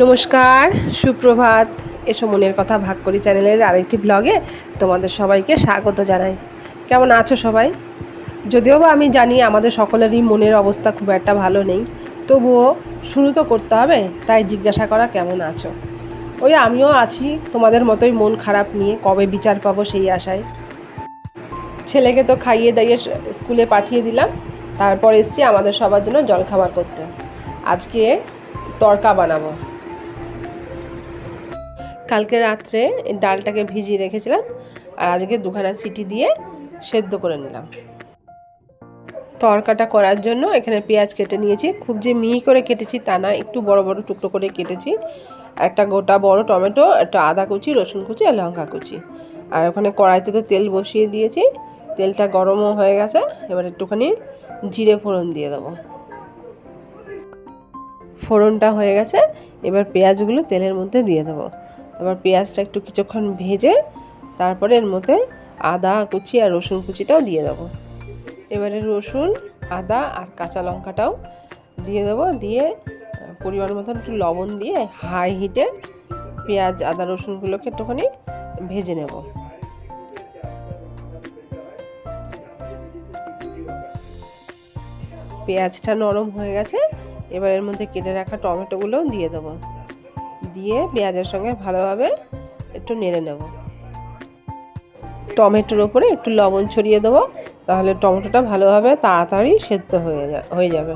নমস্কার, সুপ্রভাত। এসো মনের কথা ভাগ করি চ্যানেলের আরেকটি ব্লগে তোমাদের সবাইকে স্বাগত জানাই। কেমন আছো সবাই? যদিও বা আমি জানি আমাদের সকলেরই মনের অবস্থা খুব একটা ভালো নেই, তবুও শুরু তো করতে হবে, তাই জিজ্ঞাসা করা কেমন আছো। ওই আমিও আছি তোমাদের মতোই, মন খারাপ নিয়ে, কবে বিচার পাবো সেই আশায়। ছেলেকে তো খাইয়ে দাইয়ে স্কুলে পাঠিয়ে দিলাম, তারপর এসছি আমাদের সবার জন্য জলখাবার করতে। আজকে তড়কা বানাবো। কালকে রাত্রে ডালটাকে ভিজিয়ে রেখেছিলাম, আর আজকে দুখানা সিটি দিয়ে সেদ্ধ করে নিলাম। তড়কাটা করার জন্য এখানে পেঁয়াজ কেটে নিয়েছি, খুব যে মিহি করে কেটেছি তা না, একটু বড় বড় টুকরো করে কেটেছি। একটা গোটা বড় টমেটো, একটা আদা কুচি, রসুন কুচি আর লঙ্কা কুচি। আর ওখানে কড়াইতে তো তেল বসিয়ে দিয়েছি, তেলটা গরমও হয়ে গেছে। এবার একটুখানি জিরে ফোড়ন দিয়ে দেবো। ফোড়নটা হয়ে গেছে, এবার পেঁয়াজগুলো তেলের মধ্যে দিয়ে দেবো। তারপর পেঁয়াজটা একটু কিছুক্ষণ ভেজে তারপরে এর মধ্যে আদা কুচি আর রসুন কুচিটাও দিয়ে দেবো। এবারে রসুন, আদা আর কাঁচা লঙ্কাটাও দিয়ে দেবো। দিয়ে পরিমাণ মতন একটু লবণ দিয়ে হাই হিটে পেঁয়াজ আদা রসুনগুলোকে একটুখানি ভেজে নেব। পেঁয়াজটা নরম হয়ে গেছে, এবার এর মধ্যে কেটে রাখা টমেটোগুলোও দিয়ে দেবো। দিয়ে পেঁয়াজের সঙ্গে ভালোভাবে একটু নেড়ে নেব। টমেটোর ওপরে একটু লবণ ছড়িয়ে দেবো, তাহলে টমেটোটা ভালোভাবে তাড়াতাড়ি সেদ্ধ হয়ে যাবে।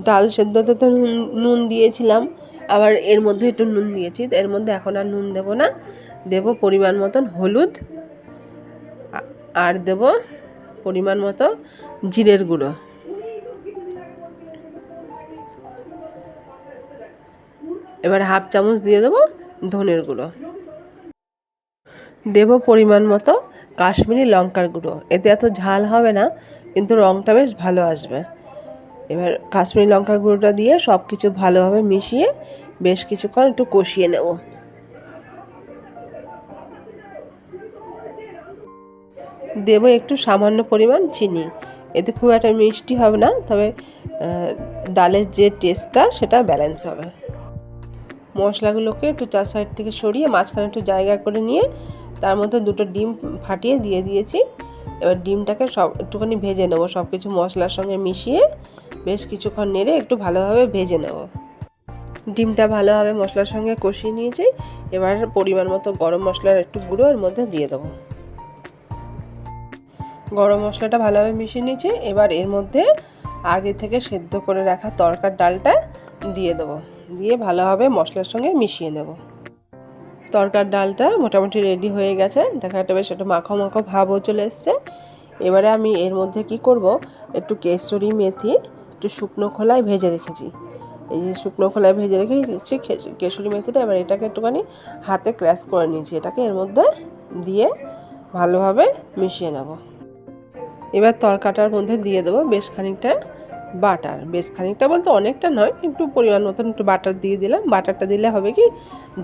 ডাল সেদ্ধতে তো নুন দিয়েছিলাম, আবার এর মধ্যে একটু নুন দিয়েছি। এর মধ্যে এখন আর নুন দেব না, দেব পরিমাণ মতন হলুদ আর দেব পরিমাণ মতো জিরের গুঁড়ো। এবার হাফ চামচ দিয়ে দেবো ধনের গুঁড়ো। দেব পরিমাণ মতো কাশ্মীরি লঙ্কার গুঁড়ো। এতে এত ঝাল হবে না, কিন্তু রঙটা বেশ ভালো আসবে। এবার কাশ্মীরি লঙ্কার গুঁড়োটা দিয়ে সব কিছু ভালোভাবে মিশিয়ে বেশ কিছুক্ষণ একটু কষিয়ে নেব। দেব একটু সামান্য পরিমাণ চিনি। এতে খুব একটা মিষ্টি হবে না, তবে ডালের যে টেস্টটা সেটা ব্যালেন্স হবে। মশলাগুলোকে একটু চার সাইড থেকে সরিয়ে মাঝখানে একটু জায়গা করে নিয়ে তার মধ্যে দুটো ডিম ফাটিয়ে দিয়ে দিয়েছি। এবার ডিমটাকে সব একটুখানি ভেজে নেব, সব কিছু মশলার সঙ্গে মিশিয়ে বেশ কিছুক্ষণ নেড়ে একটু ভালোভাবে ভেজে নেব। ডিমটা ভালোভাবে মশলার সঙ্গে কষিয়ে নিয়েছি। এবার পরিমাণ মতো গরম মশলার একটু গুঁড়ো এর মধ্যে দিয়ে দেবো। গরম মশলাটা ভালোভাবে মিশিয়ে নিয়েছি। এবার এর মধ্যে আগে থেকে সেদ্ধ করে রাখা তড়কার ডালটা দিয়ে দেবো, দিয়ে ভালোভাবে মশলার সঙ্গে মিশিয়ে নেব। তড়কার ডালটা মোটামুটি রেডি হয়ে গেছে, দেখা একটা বেশ একটা মাখো মাখো ভাবও চলে এসছে। এবারে আমি এর মধ্যে কি করব, একটু কেশরি মেথি একটু শুকনো খোলায় ভেজে রেখেছি। এই যে শুকনো খোলায় ভেজে রেখেছি কেশরি মেথিটা, এবার এটাকে একটুখানি হাতে ক্র্যাশ করে নিয়েছি। এটাকে এর মধ্যে দিয়ে ভালোভাবে মিশিয়ে নেব। এবার তড়কাটার মধ্যে দিয়ে দেবো বেশ খানিকটা বাটার। বেশ খানিকটা বলতে অনেকটা নয়, একটু পরিমাণ মতন একটু বাটার দিয়ে দিলাম। বাটারটা দিলে হবে কি,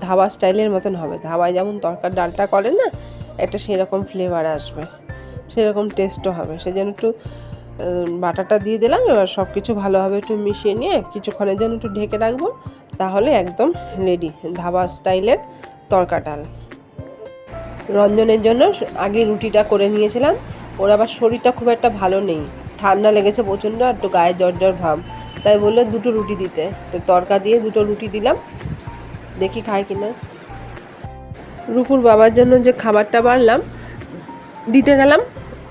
ধাবা স্টাইলের মতন হবে। ধাবায় যেমন তড়কার ডালটা করে না, একটা সেরকম ফ্লেভার আসবে, সেরকম টেস্টও হবে। সেই জন্য একটু বাটারটা দিয়ে দিলাম। এবার সব কিছু ভালোভাবে একটু মিশিয়ে নিয়ে কিছুক্ষণের জন্য একটু ঢেকে রাখবো, তাহলে একদম রেডি ধাবা স্টাইলের তড়কা ডাল। রঞ্জনের জন্য আগে রুটিটা করে নিয়েছিলাম। ওর আবার শরীরটা খুব একটা ভালো নেই, ঠান্ডা লেগেছে প্রচণ্ড, একটু গায়ে জ্বর জ্বর ভাব, তাই বললো দুটো রুটি দিতে। তো তড়কা দিয়ে দুটো রুটি দিলাম, দেখি খায় কিনা। রূপুর বাবার জন্য যে খাবারটা বাড়লাম দিতে গেলাম,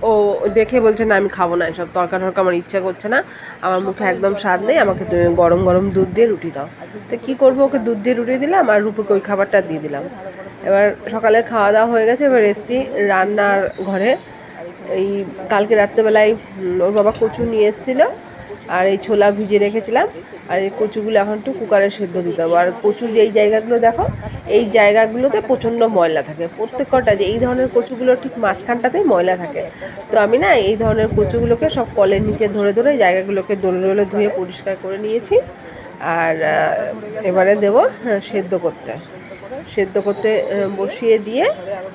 ও দেখে বলছে না আমি খাবো না এসব তড়কা টড়কা, আমার ইচ্ছা করছে না, আমার মুখে একদম স্বাদ নেই, আমাকে গরম গরম দুধ দিয়ে রুটি দাও। তো কী করবো, ওকে দুধ দিয়ে রুটি দিলাম আর রূপুকে ওই খাবারটা দিয়ে দিলাম। এবার সকালে খাওয়া দাওয়া হয়ে গেছে, এবার এসছি রান্নার ঘরে। এই কালকে রাত্রেবেলায় ওর বাবা কচু নিয়ে এসেছিলো, আর এই ছোলা ভিজিয়ে রেখেছিলাম। আর এই কচুগুলো এখন একটু কুকারে সেদ্ধ দিতে হবে। আর কচুর যে এই জায়গাগুলো দেখো, এই জায়গাগুলোতে প্রচণ্ড ময়লা থাকে প্রত্যেকটা, যে এই ধরনের কচুগুলোর ঠিক মাঝখানটাতেই ময়লা থাকে। তো আমি না এই ধরনের কচুগুলোকে সব কলের নিচে ধরে ধরে জায়গাগুলোকে ডলে ডলে ধুয়ে পরিষ্কার করে নিয়েছি। আর এবারে দেবো সেদ্ধ করতে বসিয়ে দিয়ে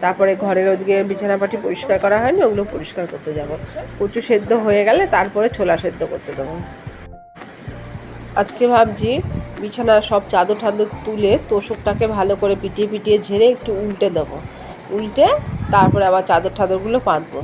তারপরে ঘরের ওদিকে বিছানাপাটি পরিষ্কার করা হয়নি, ওগুলো পরিষ্কার করতে যাব। কচু সেদ্ধ হয়ে গেলে তারপরে ছোলা সেদ্ধ করতে দেবো। আজকে ভাবছি বিছানার সব চাদর টাদর তুলে তোষকটাকে ভালো করে পিটিয়ে পিটিয়ে ঝেড়ে একটু উল্টে দেবো, উল্টে তারপরে আবার চাদর টাদরগুলো পাতবো।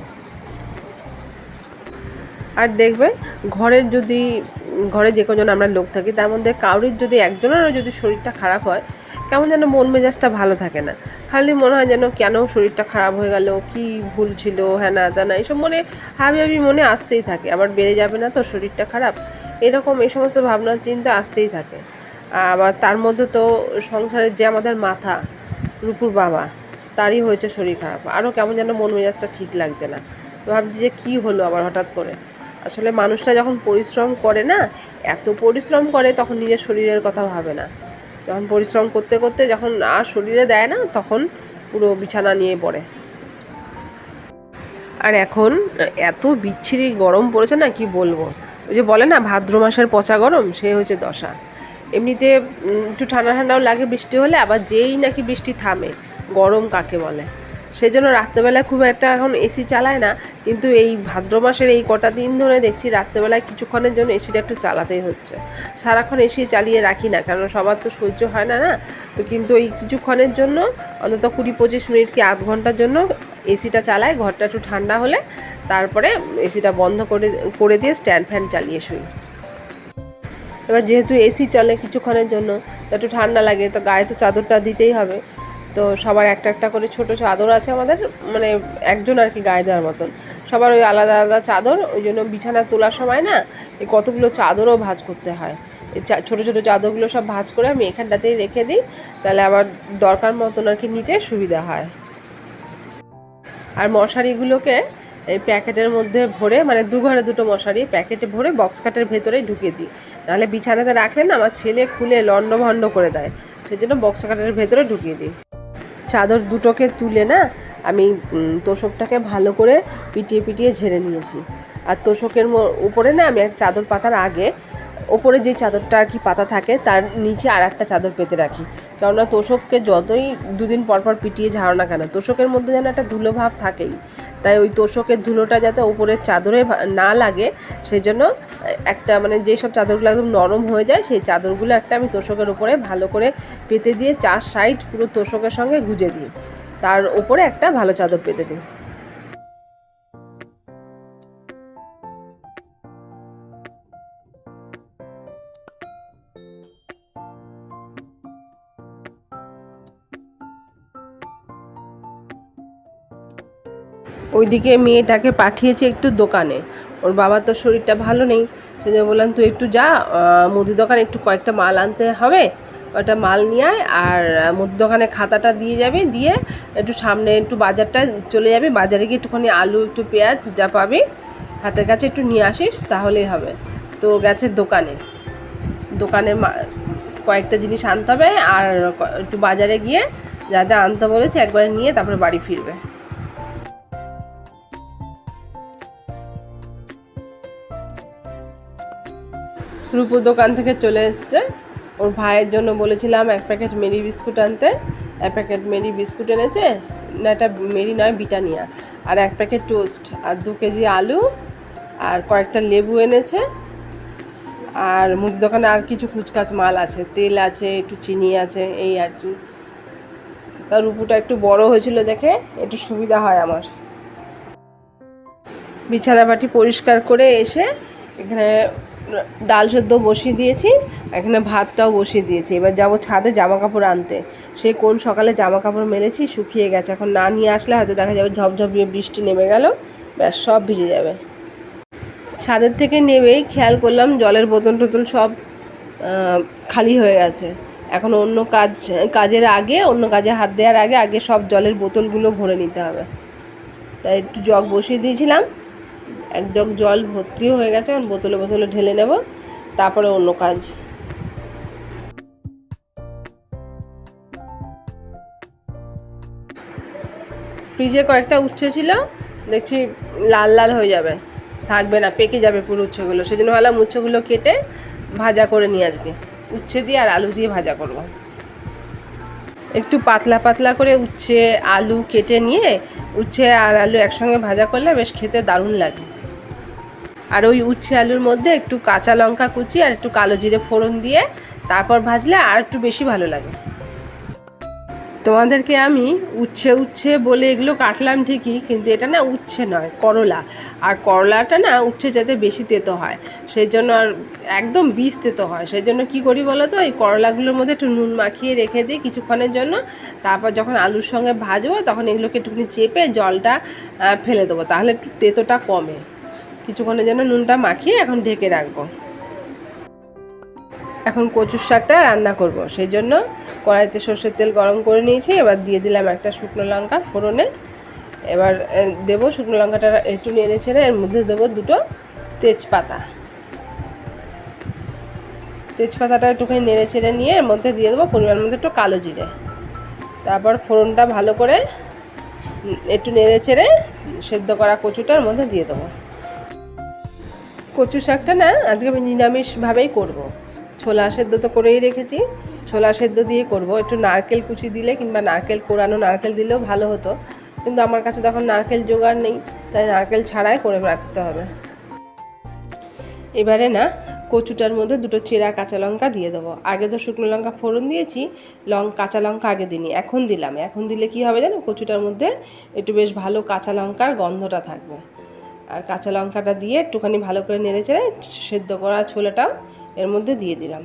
আর দেখবে ঘরে যে কজন আমরা লোক থাকি তার মধ্যে কারোর যদি একজনেরও যদি শরীরটা খারাপ হয়, কেমন যেন মন মেজাজটা ভালো থাকে না, খালি মনে হয় যেন কেন শরীরটা খারাপ হয়ে গেল, কি ভুল ছিল, হ্যাঁ না তা না, এইসব মনে হাবি মনে আসতেই থাকে। আবার বেড়ে যাবে না তো শরীরটা খারাপ, এরকম এই সমস্ত ভাবনা চিন্তা আসতেই থাকে। আবার তার মধ্যে তো সংসারের যে আমাদের মাথা রূপুর বাবা, তারই হয়েছে শরীর খারাপ, আরও কেমন যেন মন মেজাজটা ঠিক লাগছে না। ভাবছি যে কী হলো আবার হঠাৎ করে। আসলে মানুষটা যখন পরিশ্রম করে না, এত পরিশ্রম করে, তখন নিজের শরীরের কথা ভাবে না। যখন পরিশ্রম করতে করতে যখন আর শরীরে দেয় না, তখন পুরো বিছানা নিয়ে পড়ে। আর এখন এত বিচ্ছিরি গরম পড়েছে না, কি বলবো। ওই যে বলে না ভাদ্র মাসের পচা গরম, সে হচ্ছে দশা। এমনিতে একটু ঠান্ডা ঠান্ডাও লাগে বৃষ্টি হলে, আবার যেই নাকি বৃষ্টি থামে, গরম কাকে বলে। সেজন্য রাত্রেবেলায় খুব একটা এখন এসি চালায় না, কিন্তু এই ভাদ্র মাসের এই কটা দিন ধরে দেখছি রাত্রেবেলায় কিছুক্ষণের জন্য এসিটা একটু চালাতেই হচ্ছে। সারাক্ষণ এসি চালিয়ে রাখি না, কারণ সবার তো সহ্য হয় না না। তো কিন্তু এই কিছুক্ষণের জন্য অন্তত 20-25 মিনিট কি আধ ঘন্টার জন্য এসিটা চালায়, ঘরটা একটু ঠান্ডা হলে তারপরে এসিটা বন্ধ করে দিয়ে স্ট্যান্ড ফ্যান চালিয়ে শুই। এবার যেহেতু এসি চলে কিছুক্ষণের জন্য, একটু ঠান্ডা লাগে, তো গায়ে তো চাদরটা দিতেই হবে। তো সবার একটা একটা করে ছোটো চাদর আছে আমাদের, মানে একজন আর কি গায়ে দেওয়ার মতন, সবার ওই আলাদা আলাদা চাদর। ওই জন্য বিছানা তোলার সময় না এই কতগুলো চাদরও ভাঁজ করতে হয়। এই ছোটো ছোটো চাদরগুলো সব ভাঁজ করে আমি এখানটাতেই রেখে দিই, তাহলে আবার দরকার মতন আর কি নিতে সুবিধা হয়। আর মশারিগুলোকে এই প্যাকেটের মধ্যে ভরে, মানে 2 ঘরে 2টো মশারি প্যাকেটে ভরে বক্স কাটের ভেতরে ঢুকিয়ে দিই। নাহলে বিছানাতে রাখলে না আমার ছেলে খুলে লণ্ডভণ্ড করে দেয়, সেই জন্য বক্স কাটের ভেতরে ঢুকিয়ে দিই। চাদর দুটোকে তুলে না আমি তোষকটাকে ভালো করে পিটিয়ে পিটিয়ে ঝেড়ে নিয়েছি। আর তোষকের উপরে না আমি এক চাদর পাতার আগে ওপরে যে চাদরটা আর কি পাতা থাকে তার নিচে আর একটা চাদর পেতে রাখি। কেননা তোষককে যতই 2 দিন পর পর পিটিয়ে ঝাড়ো না কেন, তোষকের মধ্যে যেন একটা ধুলো ভাব থাকেই। তাই ওই তোষকের ধুলোটা যাতে ওপরের চাদরে না লাগে, সেই জন্য একটা মানে যেসব চাদরগুলো একদম নরম হয়ে যায়, সেই চাদরগুলো একটা আমি তোষকের উপরে ভালো করে পেতে দিয়ে 4 সাইড পুরো তোষকের সঙ্গে গুজে দিই, তার ওপরে একটা ভালো চাদর পেতে দিই। ওইদিকে মেয়েটাকে পাঠিয়েছি একটু দোকানে, ওর বাবার তো শরীরটা ভালো নেই, সেজন্য বললাম তুই একটু যা মুদি দোকানে একটু কয়েকটা মাল আনতে হবে, কয়েকটা মাল নিয়ে আয়। আর মুদি দোকানে খাতাটা দিয়ে যাবি, দিয়ে একটু সামনে একটু বাজারটা চলে যাবি, বাজারে গিয়ে একটুখানি আলু একটু পেঁয়াজ যা পাবি হাতের কাছে একটু নিয়ে আসিস, তাহলেই হবে। তো গেছে দোকানে কয়েকটা জিনিস আনতে হবে, আর একটু বাজারে গিয়ে যা যা আনতে বলেছে একবারে নিয়ে তারপরে বাড়ি ফিরবে। রূপুর দোকান থেকে চলে এসছে, ওর ভাইয়ের জন্য বলেছিলাম 1 প্যাকেট মেরি বিস্কুট আনতে, 1 প্যাকেট মেরি বিস্কুট এনেছে, না এটা মেরি নয় ব্রিটানিয়া, আর 1 প্যাকেট টোস্ট, আর 2 কেজি আলু, আর কয়েকটা লেবু এনেছে। আর মুদি দোকানে আর কিছু কুচকাচ মাল আছে, তেল আছে, একটু চিনি আছে, এই আর কি। তার রূপুটা একটু বড় হয়েছিল দেখে একটু সুবিধা হয় আমার। বিছানাবাটি পরিষ্কার করে এসে এখানে ডাল সেদ্ধ বসিয়ে দিয়েছি, এখানে ভাতটাও বসিয়ে দিয়েছি। এবার যাবো ছাদে জামা কাপড় আনতে। সে কোন সকালে জামা কাপড় মেলেছি, শুকিয়ে গেছে, এখন না নিয়ে আসলে হয়তো দেখা যাবে ঝপঝপিয়ে বৃষ্টি নেমে গেল, ব্যাস সব ভিজে যাবে। ছাদের থেকে নেমেই খেয়াল করলাম জলের বোতল টোতল সব খালি হয়ে গেছে। এখন অন্য কাজের আগে, অন্য কাজে হাত দেওয়ার আগে সব জলের বোতলগুলো ভরে নিতে হবে। তাই একটু জগ বসিয়ে দিয়েছিলাম, 1 জগ জল ভর্তিও হয়ে গেছে, এখন বোতলে বোতলে ঢেলে নেব, তারপরে অন্য কাজ। ফ্রিজে কয়েকটা উচ্ছে ছিল, দেখছি লাল লাল হয়ে যাবে, থাকবে না, পেকে যাবে পুরো উচ্ছেগুলো। সেজন্য ভাবলাম উচ্ছেগুলো কেটে ভাজা করে নিয়ে আজকে উচ্ছে দিয়ে আর আলু দিয়ে ভাজা করব। একটু পাতলা পাতলা করে উচ্ছে আলু কেটে নিয়ে উচ্ছে আর আলু একসঙ্গে ভাজা করলে বেশ খেতে দারুণ লাগে। আর ওই উচ্ছে আলুর মধ্যে একটু কাঁচা লঙ্কা কুচি আর একটু কালো জিরে ফোড়ন দিয়ে তারপর ভাজলে আর একটু বেশি ভালো লাগে। তোমাদেরকে আমি উচ্ছে বলে এগুলো কাটলাম ঠিকই, কিন্তু এটা না উচ্ছে নয়, করলা। আর করলাটা না উচ্ছে যাতে বেশি তেতো হয়, সেই জন্য আর একদম বীজ তেতো হয়, সেই জন্য কী করি বলো তো, এই করলাগুলোর মধ্যে একটু নুন মাখিয়ে রেখে দিই কিছুক্ষণের জন্য। তারপর যখন আলুর সঙ্গে ভাজবো তখন এগুলোকে একটুখানি চেপে জলটা ফেলে দেবো, তাহলে একটু তেতোটা কমে। কিছুক্ষণের জন্য নুনটা মাখিয়ে এখন ঢেকে রাখবো। এখন কচুর শাকটা রান্না করব, সেই জন্য কড়াইতে সর্ষের তেল গরম করে নিয়েছি। এবার দিয়ে দিলাম একটা শুকনো লঙ্কা ফোড়নে। এবার দেবো শুকনো লঙ্কাটা একটু নেড়ে ছেড়ে এর মধ্যে দেবো দুটো তেজপাতা। তেজপাতাটা একটুখানি নেড়ে ছেড়ে নিয়ে এর মধ্যে দিয়ে দেবো পরিমাণ মতো একটু কালো জিরে। তারপর ফোড়নটা ভালো করে একটু নেড়ে ছেড়ে সেদ্ধ করা কচুটার মধ্যে দিয়ে দেবো। কচু শাকটা না আজকে আমি নিরামিষভাবেই করব। ছোলা সেদ্ধ তো করেই রেখেছি, ছোলা সেদ্ধ দিয়ে করব। একটু নারকেল কুচি দিলে কিংবা নারকেল কোরানো নারকেল দিলেও ভালো হতো, কিন্তু আমার কাছে তখন নারকেল জোগাড় নেই, তাই নারকেল ছাড়াই করে রাখতে হবে। এবারে না কচুটার মধ্যে দুটো চেরা কাঁচা লঙ্কা দিয়ে দেবো। আগে তো শুকনো লঙ্কা ফোড়ন দিয়েছি, কাঁচা লঙ্কা আগে দিইনি, এখন দিলাম। এখন দিলে কি হবে জানো, কচুটার মধ্যে একটু বেশ ভালো কাঁচা লঙ্কার গন্ধটা থাকবে। আর কাঁচা লঙ্কাটা দিয়ে একটুখানি ভালো করে নেড়ে চেড়ে সেদ্ধ করা ছোলাটাও এর মধ্যে দিয়ে দিলাম।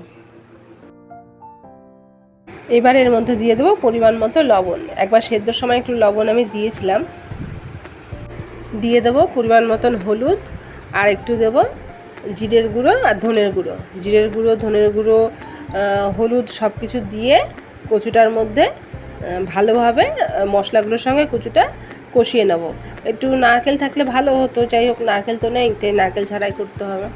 এবার এর মধ্যে দিয়ে দেবো পরিমাণ মতো লবণ। একবার সেদ্ধর সময় একটু লবণ আমি দিয়েছিলাম। দিয়ে দেবো পরিমাণ মতন হলুদ, আর একটু দেবো জিরের গুঁড়ো আর ধনের গুঁড়ো। জিরের গুঁড়ো, ধনের গুঁড়ো, হলুদ সব কিছু দিয়ে কচুটার মধ্যে ভালোভাবে মশলাগুলোর সঙ্গে কচুটা কষিয়ে নেব। একটু নারকেল থাকলে ভালো হতো, যাই হোক নারকেল তো নেই, তাই নারকেল ছাড়াই করতে হবে।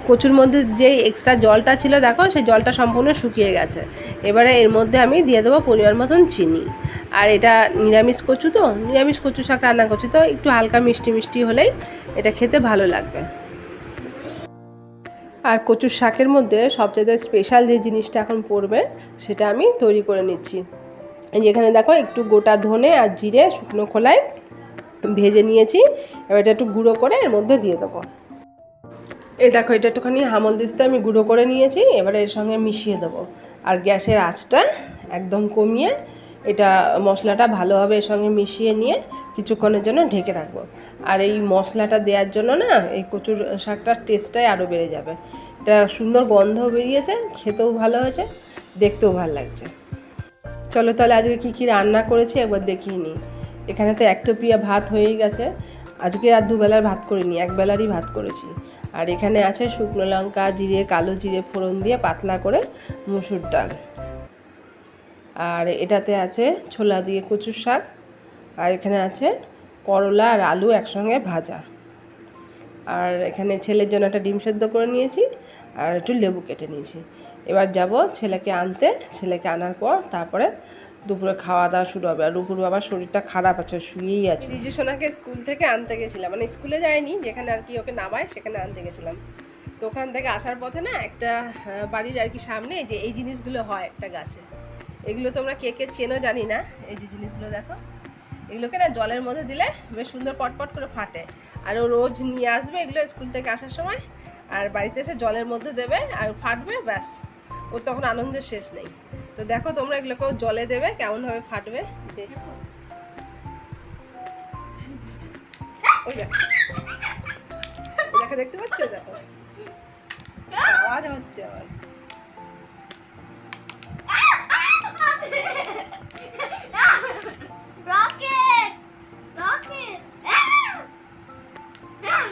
কচুর মধ্যে যেই এক্সট্রা জলটা ছিল দেখো, সেই জলটা সম্পূর্ণ শুকিয়ে গেছে। এবারে এর মধ্যে আমি দিয়ে দেবো পরিমাণ মতন চিনি। আর এটা নিরামিষ কচু, তো নিরামিষ কচু শাক রান্না করছি, তো একটু হালকা মিষ্টি মিষ্টি হলেই এটা খেতে ভালো লাগবে। আর কচুর শাকের মধ্যে সবচেয়ে স্পেশাল যে জিনিসটা এখন পড়বে সেটা আমি তৈরি করে নিচ্ছি। যেখানে দেখো একটু গোটা ধনে আর জিরে শুকনো খোলায় ভেজে নিয়েছি। এবার এটা একটু গুঁড়ো করে এর মধ্যে দিয়ে দেবো। এই দেখো এটা একটুখানি হামল দিস্তে আমি গুঁড়ো করে নিয়েছি, এবারে এর সঙ্গে মিশিয়ে দেবো। আর গ্যাসের আঁচটা একদম কমিয়ে এটা মশলাটা ভালোভাবে এর সঙ্গে মিশিয়ে নিয়ে কিছুক্ষণের জন্য ঢেকে রাখবো। আর এই মশলাটা দেওয়ার জন্য না এই কচুর শাকটার টেস্টটাই আরও বেড়ে যাবে। এটা সুন্দর গন্ধ বেরিয়েছে, খেতেও ভালো হয়েছে, দেখতেও ভালো লাগছে। চলো তাহলে আজকে কী কী রান্না করেছি একবার দেখিয়ে নিই। এখানে তো এক টোপিয়া ভাত হয়েই গেছে। আজকে আর দুবেলার ভাত করিনি, একবেলারই ভাত করেছি। আর এখানে আছে শুকনো লঙ্কা, জিরে, কালো জিরে ফোড়ন দিয়ে পাতলা করে মুসুর ডাল। আর এটাতে আছে ছোলা দিয়ে কচুর শাক। আর এখানে আছে করলা আর আলু একসঙ্গে ভাজা। আর এখানে ছেলের জন্য একটা ডিম সেদ্ধ করে নিয়েছি, আর একটু লেবু কেটে নিয়েছি। এবার যাব ছেলেকে আনতে। ছেলেকে আনার পর তারপরে দুপুরে খাওয়া দাওয়া শুরু হবে। আর দুপুরে আবার শরীরটা খারাপ আছে, শুয়েই আছে। রিজু সোনাকে স্কুল থেকে আনতে গেছিলাম, মানে স্কুলে যাইনি, যেখানে আর কি ওকে নামায় সেখানে আনতে গেছিলাম। তো ওখান থেকে আসার পথে না একটা বাড়ির আর কি সামনে যে এই জিনিসগুলো হয় একটা গাছে, এগুলো তোমরা কে কে চেনো জানি না। এই যে জিনিসগুলো দেখো, এগুলোকে না জলের মধ্যে দিলে বেশ সুন্দর পটপট করে ফাটে। আর ও রোজ নিয়ে আসবে এগুলো স্কুল থেকে আসার সময়, আর বাড়িতে এসে জলের মধ্যে দেবে আর ফাটবে, ব্যাস ওর তখন আনন্দের শেষ নেই। তো দেখো তোমরা এগুলোকেও জলে দেবে, কেমনভাবে ফাটবে দেখো। ওই দেখো, দেখতে পাচ্ছ? দেখো আওয়াজ হচ্ছে আবার।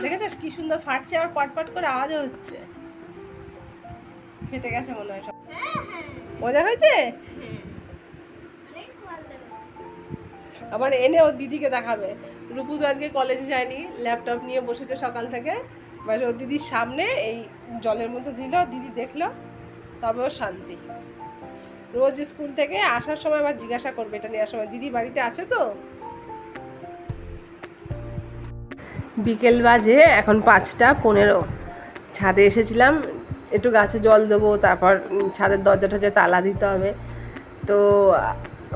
দেখেছিস কি সুন্দর ফাটছে, আবার পটপট করে আওয়াজও হচ্ছে। ফেটে গেছে মনে হয় সব। মজা হয়েছে? আবার এনে ওর দিদিকে দেখাবে। রূপু তো আজকে কলেজে যায়নি, ল্যাপটপ নিয়ে বসেছে সকাল থেকে, বাস ওর দিদির সামনে এই জলের মধ্যে দিল, দিদি দেখলো, তবে ওর শান্তি। রোজ স্কুল থেকে আসার সময় আবার জিজ্ঞাসা করবে এটা নেওয়ার সময়, দিদি বাড়িতে আছে তো। বিকেল বাজে এখন 5:15। ছাদে এসেছিলাম, একটু গাছে জল দেবো, তারপর ছাদের দরজাটা তালা দিতে হবে। তো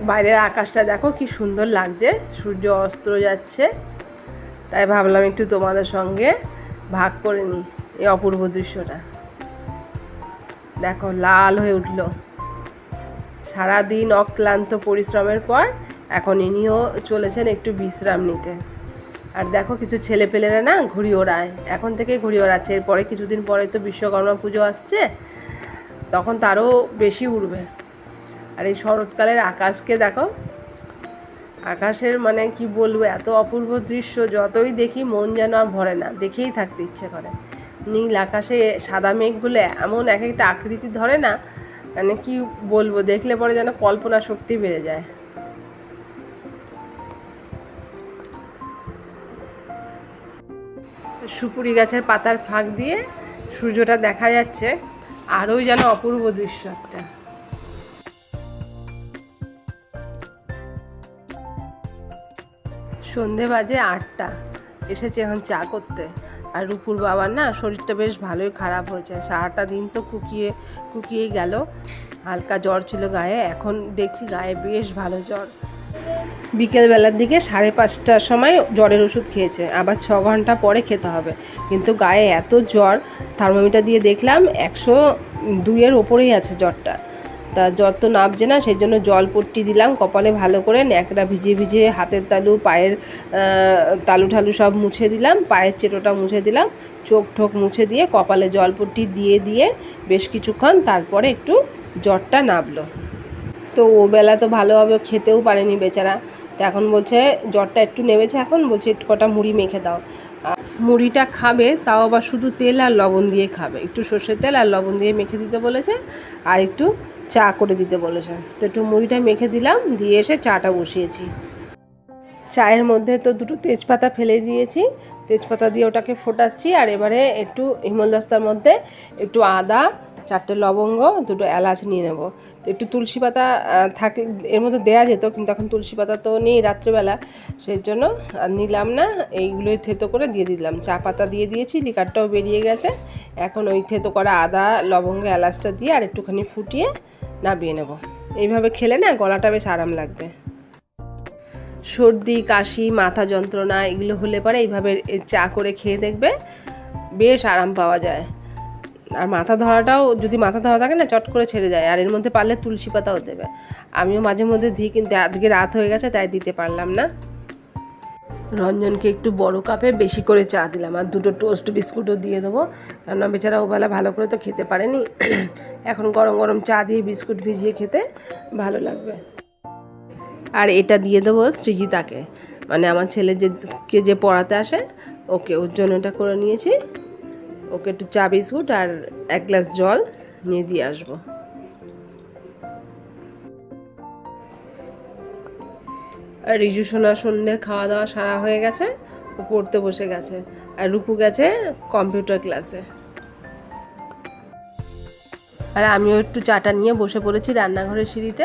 বাইরের আকাশটা দেখো কি সুন্দর লাগছে, সূর্য অস্ত যাচ্ছে, তাই ভাবলাম একটু তোমাদের সঙ্গে ভাগ করে নিই এই অপূর্ব দৃশ্যটা। দেখো লাল হয়ে উঠলো। সারাদিন অক্লান্ত পরিশ্রমের পর এখন ইনিও চলেছেন একটু বিশ্রাম নিতে। আর দেখো কিছু ছেলেপেলেরা না ঘুড়ি ওড়ায়, এখন থেকে ঘুড়ি ওড়াচ্ছে। এরপরে কিছুদিন পরে তো বিশ্বকর্মা পুজো আসছে, তখন তারও বেশি উড়বে। আর এই শরৎকালের আকাশকে দেখো, আকাশের মানে কি বলবো, এত অপূর্ব দৃশ্য, যতই দেখি মন যেন আর ভরে না, দেখেই থাকতে ইচ্ছে করে। নীল আকাশে সাদা মেঘগুলো এমন এক একটা আকৃতি ধরে না, মানে কি বলবো, দেখলে পরে যেন কল্পনা শক্তি বেড়ে যায়। সুপুরি গাছের পাতার ফাঁক দিয়ে সূর্যটা দেখা যাচ্ছে, আরোই যেন অপূর্ব দৃশ্য একটা। সন্ধে বাজে 8টা, এসেছে এখন চা করতে। আর রূপুর বাবার না শরীরটা বেশ ভালোই খারাপ হয়েছে, সারাটা দিন তো কুকিয়েই গেল। হালকা জ্বর ছিল গায়ে, এখন দেখছি গায়ে বেশ ভালো জ্বর। বিকেলবেলার দিকে 5:30টার সময় জ্বরের ওষুধ খেয়েছে, আবার 6 ঘন্টা পরে খেতে হবে। কিন্তু গায়ে এত জ্বর, থার্মোমিটার দিয়ে দেখলাম 102-এর ওপরেই আছে জ্বরটা। তা জ্বর তো নামছে না, সেই জন্য জল পট্টি দিলাম কপালে ভালো করে, ন্যাকড়া ভিজিয়ে ভিজিয়ে হাতের তালু, পায়ের তালু ঠালু সব মুছে দিলাম, পায়ের চেটোটা মুছে দিলাম, চোখ ঠোক মুছে দিয়ে কপালে জল পট্টি দিয়ে দিয়ে বেশ কিছুক্ষণ, তারপরে একটু জ্বরটা নামলো। তো ও বেলা তো ভালোভাবে খেতেও পারেনি বেচারা, তো এখন বলছে জ্বরটা একটু নেমেছে, এখন বলছে একটু কটা মুড়ি মেখে দাও। মুড়িটা খাবে, তাও আবার শুধু তেল আর লবণ দিয়ে খাবে, একটু সর্ষের তেল আর লবণ দিয়ে মেখে দিতে বলেছে, আর একটু চা করে দিতে বলেছে। তো একটু মুড়িটা মেখে দিলাম, দিয়ে এসে চাটা বসিয়েছি। চায়ের মধ্যে তো 2টো তেজপাতা ফেলে দিয়েছি, তেজপাতা দিয়ে ওটাকে ফোটাচ্ছি। আর এবারে একটু হিমলদস্তার মধ্যে একটু আদা, 4টে লবঙ্গ, 2টো এলাচ নিয়ে নেব। তো একটু তুলসী পাতা থাকলে এর মধ্যে দেওয়া যেত, কিন্তু এখন তুলসী পাতা তো নেই রাত্রেবেলা, সেই জন্য আর নিলাম না। এইগুলোই থেতো করে দিয়ে দিলাম, চা পাতা দিয়ে দিয়েছি, লিকারটাও বেরিয়ে গেছে। এখন ওই থেতো করা আদা, লবঙ্গ, এলাচটা দিয়ে আর একটুখানি ফুটিয়ে নামিয়ে নেব। এইভাবে খেলে না গলাটা বেশ আরাম লাগবে। সর্দি, কাশি, মাথা যন্ত্রণা এগুলো হলে পরে এইভাবে চা করে খেয়ে দেখবে, বেশ আরাম পাওয়া যায়। আর মাথা ধরাটাও, যদি মাথা ধরা থাকে না, চট করে ছেড়ে যায়। আর এর মধ্যে পারলে তুলসী পাতাও দেবে, আমিও মাঝে মধ্যে দিই, কিন্তু আজকে রাত হয়ে গেছে তাই দিতে পারলাম না। রঞ্জনকে একটু বড় কাপে বেশি করে চা দিলাম, আর 2টো টোস্ট বিস্কুটও দিয়ে দেবো, কেননা বেচারা ওবেলা ভালো করে তো খেতে পারেনি। এখন গরম গরম চা দিয়ে বিস্কুট ভিজিয়ে খেতে ভালো লাগবে। আর এটা দিয়ে দেবো সৃজিতাকে, মানে আমার ছেলে যে পড়াতে আসে, ওকে, ওর জন্য এটা করে নিয়েছি। ওকে একটু চা বিস্কুট আর 1 গ্লাস জল নিয়ে দিয়ে আসবো। আর রিজু সোনা সন্ধ্যের খাওয়া দাওয়া সারা হয়ে গেছে, ও পড়তে বসে গেছে। আর রূপু গেছে কম্পিউটার ক্লাসে। আর আমিও একটু চাটা নিয়ে বসে পড়েছি রান্নাঘরের সিঁড়িতে।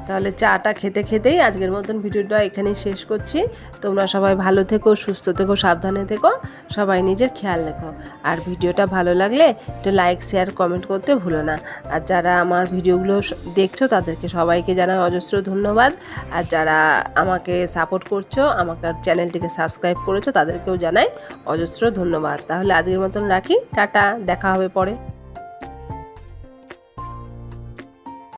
তাহলে চাটা খেতে খেতেই আজকের মতন ভিডিওটা এখানেই শেষ করছি। তোমরা সবাই ভালো থেকো, সুস্থ থেকো, সাবধানে থেকো, সবাই নিজের খেয়াল রেখো। আর ভিডিওটা ভালো লাগলে একটু লাইক, শেয়ার, কমেন্ট করতে ভুলো না। আর যারা আমার ভিডিওগুলো দেখছো তাদেরকে সবাইকে জানাই অজস্র ধন্যবাদ। আর যারা আমাকে সাপোর্ট করছো, আমাকে চ্যানেলটিকে সাবস্ক্রাইব করেছো, তাদেরকেও জানাই অজস্র ধন্যবাদ। তাহলে আজকের মতন রাখি, টাটা, দেখা হবে পরে।